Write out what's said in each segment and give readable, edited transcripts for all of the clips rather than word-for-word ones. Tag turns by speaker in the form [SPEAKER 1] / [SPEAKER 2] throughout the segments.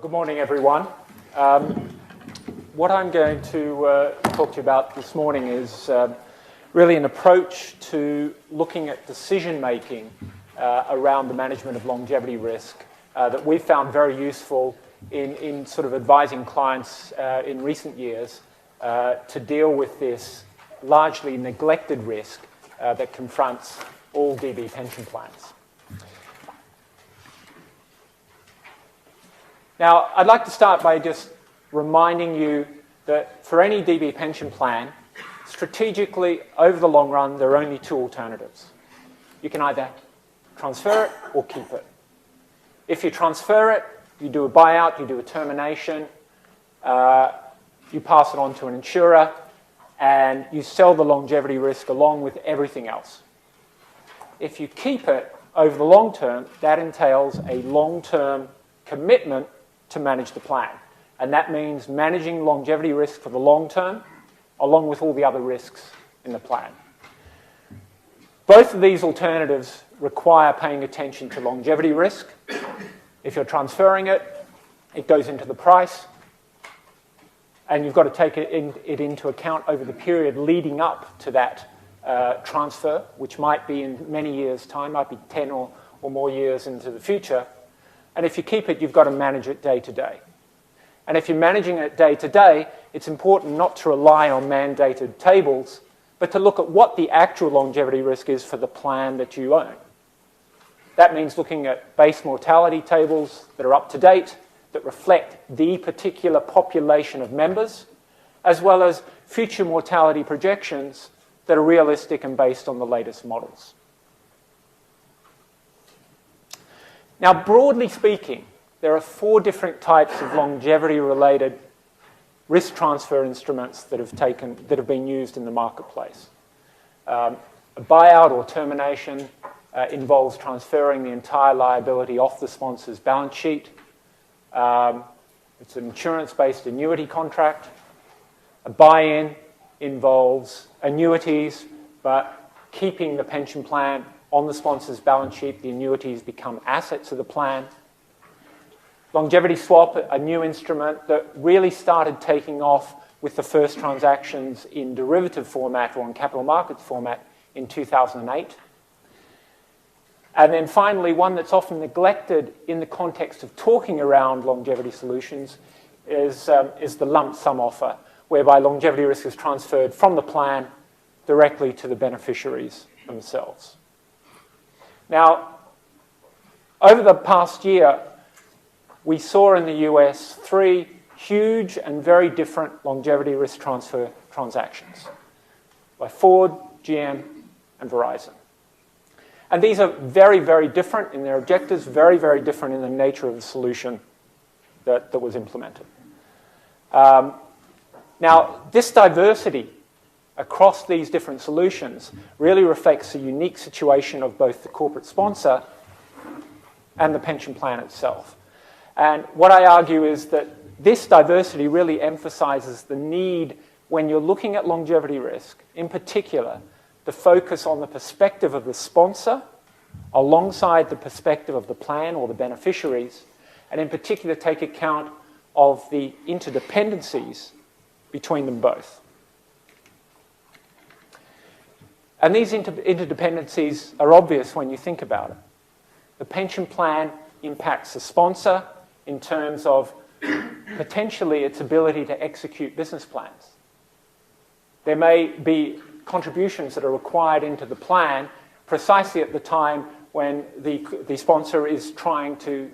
[SPEAKER 1] Good morning, everyone. What I'm going to talk to you about this morning is really an approach to looking at decision-making around the management of longevity risk that we've found very useful in sort of advising clients in recent years to deal with this largely neglected risk that confronts all DB pension plans. Now, I'd like to start by just reminding you that for any DB pension plan, strategically, over the long run, there are only two alternatives. You can either transfer it or keep it. If you transfer it, you do a buyout, you do a termination, you pass it on to an insurer, and you sell the longevity risk along with everything else. If you keep it over the long term, that entails a long-term commitment to manage the plan. And that means managing longevity risk for the long term, along with all the other risks in the plan. Both of these alternatives require paying attention to longevity risk. If you're transferring it, it goes into the price, and you've got to take it into account over the period leading up to that transfer, which might be in many years' time, might be 10 or more years into the future. And if you keep it, you've got to manage it day to day. And if you're managing it day to day, it's important not to rely on mandated tables, but to look at what the actual longevity risk is for the plan that you own. That means looking at base mortality tables that are up to date, that reflect the particular population of members, as well as future mortality projections that are realistic and based on the latest models. Now, broadly speaking, there are four different types of longevity-related risk transfer instruments that have been used in the marketplace. A buyout or termination involves transferring the entire liability off the sponsor's balance sheet. It's an insurance-based annuity contract. A buy-in involves annuities, but keeping the pension plan on the sponsor's balance sheet. The annuities become assets of the plan. Longevity swap, a new instrument that really started taking off with the first transactions in derivative format or in capital markets format in 2008. And then finally, one that's often neglected in the context of talking around longevity solutions is the lump sum offer, whereby longevity risk is transferred from the plan directly to the beneficiaries themselves. Now, over the past year, we saw in the US 3 huge and very different longevity risk transfer transactions by Ford, GM, and Verizon. And these are very, very different in their objectives, very, very different in the nature of the solution that was implemented. Now, this diversity across these different solutions really reflects a unique situation of both the corporate sponsor and the pension plan itself. And what I argue is that this diversity really emphasizes the need, when you're looking at longevity risk, in particular, to focus on the perspective of the sponsor alongside the perspective of the plan or the beneficiaries, and in particular take account of the interdependencies between them both. And these interdependencies are obvious when you think about it. The pension plan impacts the sponsor in terms of potentially its ability to execute business plans. There may be contributions that are required into the plan precisely at the time when the sponsor is trying to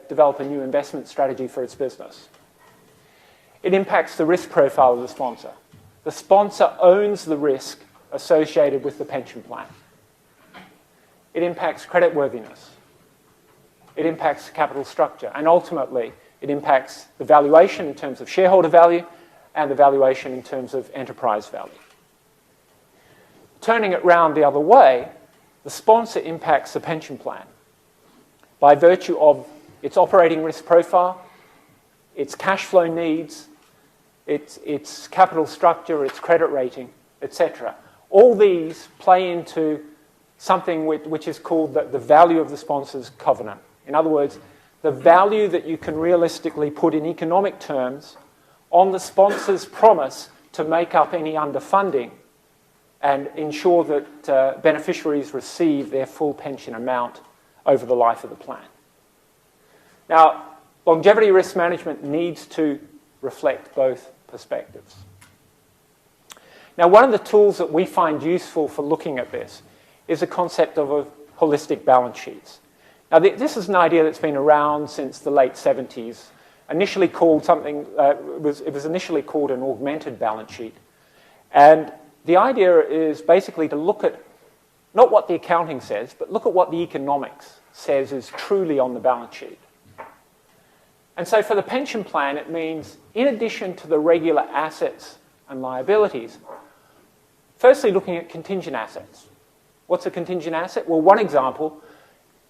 [SPEAKER 1] develop a new investment strategy for its business. It impacts the risk profile of the sponsor. The sponsor owns the risk associated with the pension plan. It impacts creditworthiness. It impacts capital structure. And ultimately, it impacts the valuation in terms of shareholder value and the valuation in terms of enterprise value. Turning it round the other way, the sponsor impacts the pension plan by virtue of its operating risk profile, its cash flow needs, its capital structure, its credit rating, etc. All these play into something which is called the value of the sponsor's covenant. In other words, the value that you can realistically put in economic terms on the sponsor's promise to make up any underfunding and ensure that beneficiaries receive their full pension amount over the life of the plan. Now, longevity risk management needs to reflect both perspectives. Now, one of the tools that we find useful for looking at this is the concept of holistic balance sheets. Now, this is an idea that's been around since the late 70s, initially called something, it was initially called an augmented balance sheet. And the idea is basically to look at not what the accounting says, but look at what the economics says is truly on the balance sheet. And so for the pension plan, it means in addition to the regular assets and liabilities, firstly looking at contingent assets. What's a contingent asset? Well, one example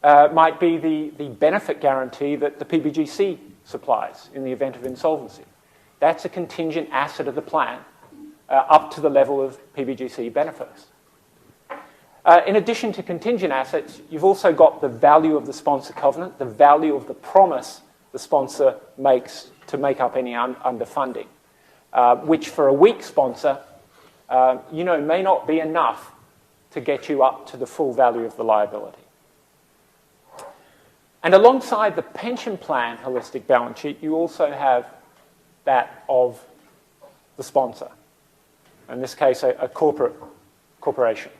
[SPEAKER 1] might be the benefit guarantee that the PBGC supplies in the event of insolvency. That's a contingent asset of the plan up to the level of PBGC benefits. In addition to contingent assets, you've also got the value of the sponsor covenant, the value of the promise the sponsor makes to make up any underfunding, which for a weak sponsor, may not be enough to get you up to the full value of the liability. And alongside the pension plan holistic balance sheet, you also have that of the sponsor, in this case, a corporation.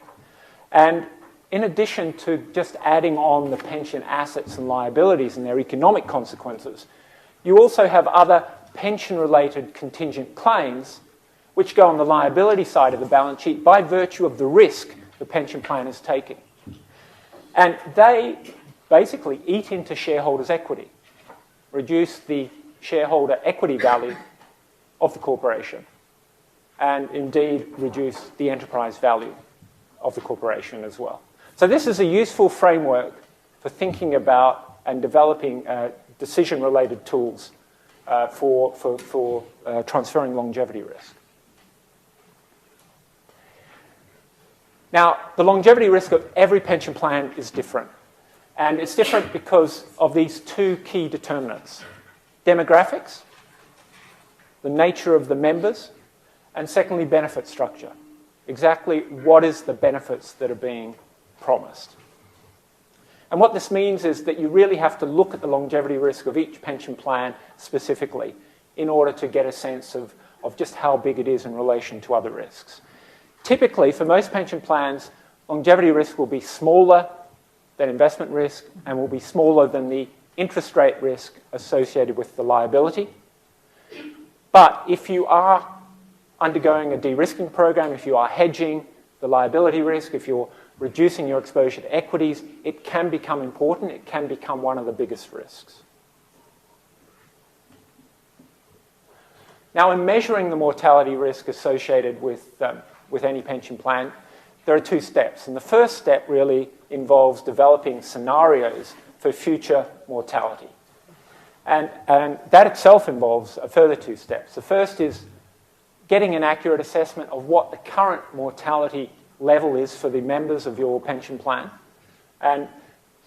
[SPEAKER 1] And in addition to just adding on the pension assets and liabilities and their economic consequences, you also have other pension-related contingent claims which go on the liability side of the balance sheet by virtue of the risk the pension plan is taking. And they basically eat into shareholders' equity, reduce the shareholder equity value of the corporation, and indeed reduce the enterprise value of the corporation as well. So this is a useful framework for thinking about and developing decision-related tools for transferring longevity risk. Now, the longevity risk of every pension plan is different. And it's different because of these two key determinants: demographics, the nature of the members, and secondly, benefit structure. Exactly what is the benefits that are being promised. And what this means is that you really have to look at the longevity risk of each pension plan specifically in order to get a sense of just how big it is in relation to other risks. Typically, for most pension plans, longevity risk will be smaller than investment risk and will be smaller than the interest rate risk associated with the liability. But if you are undergoing a de-risking program, if you are hedging the liability risk, if you're reducing your exposure to equities, it can become important. It can become one of the biggest risks. Now, in measuring the mortality risk associated with any pension plan, there are two steps. And the first step really involves developing scenarios for future mortality. And that itself involves a further two steps. The first is getting an accurate assessment of what the current mortality level is for the members of your pension plan. And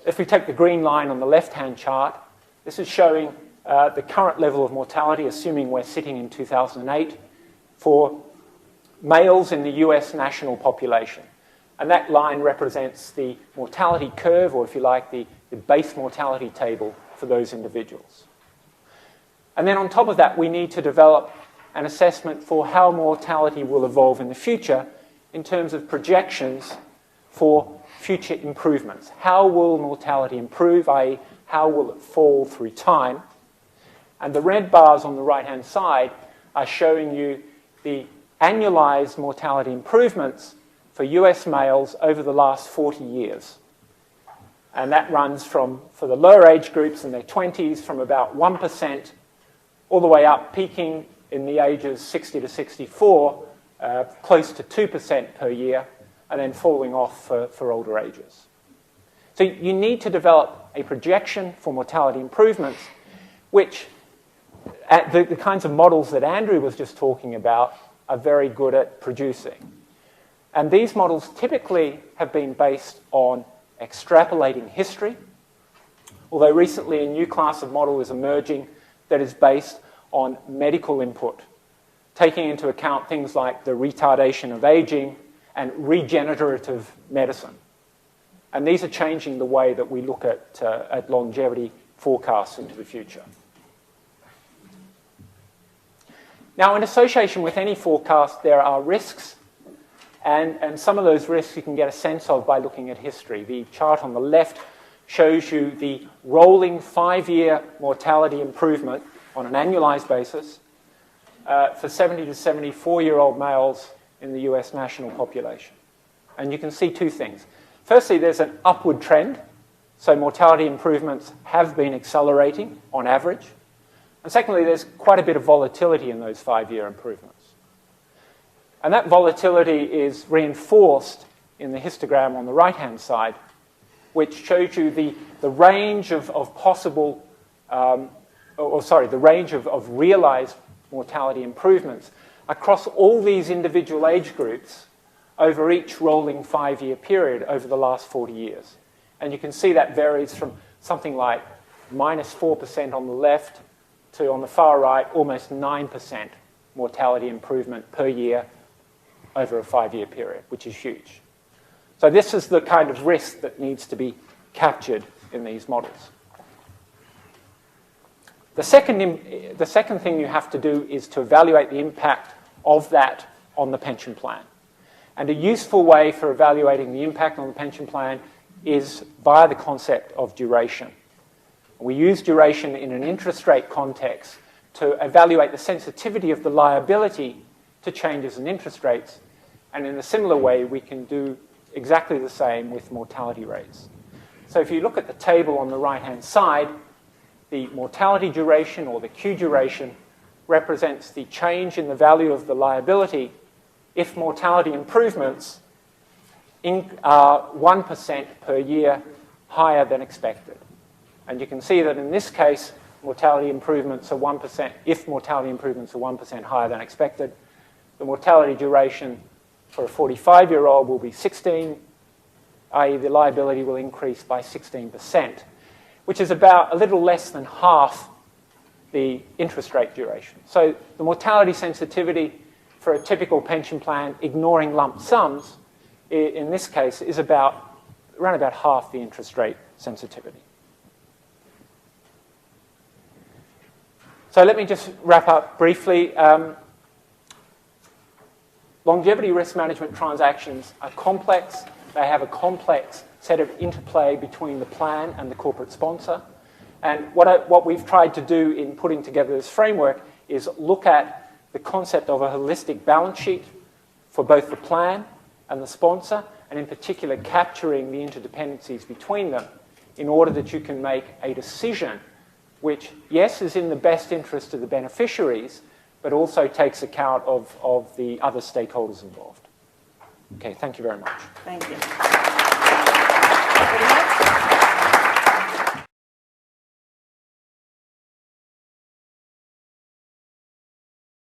[SPEAKER 1] if we take the green line on the left-hand chart, this is showing the current level of mortality, assuming we're sitting in 2008, for males in the US national population. And that line represents the mortality curve, or if you like, the base mortality table for those individuals. And then on top of that, we need to develop an assessment for how mortality will evolve in the future in terms of projections for future improvements. How will mortality improve, i.e. how will it fall through time? And the red bars on the right-hand side are showing you the annualized mortality improvements for US males over the last 40 years. And that runs from, for the lower age groups in their 20s, from about 1% all the way up, peaking in the ages 60 to 64, close to 2% per year, and then falling off for older ages. So you need to develop a projection for mortality improvements, which the kinds of models that Andrew was just talking about are very good at producing. And these models typically have been based on extrapolating history, Although recently a new class of model is emerging that is based on medical input, taking into account things like the retardation of aging and regenerative medicine. And these are changing the way that we look at longevity forecasts into the future. Now, in association with any forecast, there are risks, and some of those risks you can get a sense of by looking at history. The chart on the left shows you the rolling 5-year mortality improvement on an annualized basis for 70 to 74-year-old males in the US national population. And you can see two things. Firstly, there's an upward trend, so mortality improvements have been accelerating on average. And secondly, there's quite a bit of volatility in those 5-year improvements. And that volatility is reinforced in the histogram on the right-hand side, which shows you the range of possible, the range of realized mortality improvements across all these individual age groups over each rolling 5-year period over the last 40 years. And you can see that varies from something like minus 4% on the left to, on the far right, almost 9% mortality improvement per year over a 5-year period, which is huge. So this is the kind of risk that needs to be captured in these models. The second thing you have to do is to evaluate the impact of that on the pension plan. And a useful way for evaluating the impact on the pension plan is via the concept of duration. We use duration in an interest rate context to evaluate the sensitivity of the liability to changes in interest rates. And in a similar way, we can do exactly the same with mortality rates. So if you look at the table on the right-hand side, the mortality duration, or the Q duration, represents the change in the value of the liability if mortality improvements are 1% per year higher than expected. And you can see that in this case, mortality improvements are 1%. If mortality improvements are 1% higher than expected, the mortality duration for a 45-year-old will be 16, i.e. the liability will increase by 16%, which is about a little less than half the interest rate duration. So the mortality sensitivity for a typical pension plan, ignoring lump sums, in this case, is around about half the interest rate sensitivity. So let me just wrap up briefly. Longevity risk management transactions are complex. They have a complex set of interplay between the plan and the corporate sponsor. And what we've tried to do in putting together this framework is look at the concept of a holistic balance sheet for both the plan and the sponsor, and in particular capturing the interdependencies between them in order that you can make a decision which, yes, is in the best interest of the beneficiaries, but also takes account of the other stakeholders involved. Okay, thank you very much.
[SPEAKER 2] Thank you.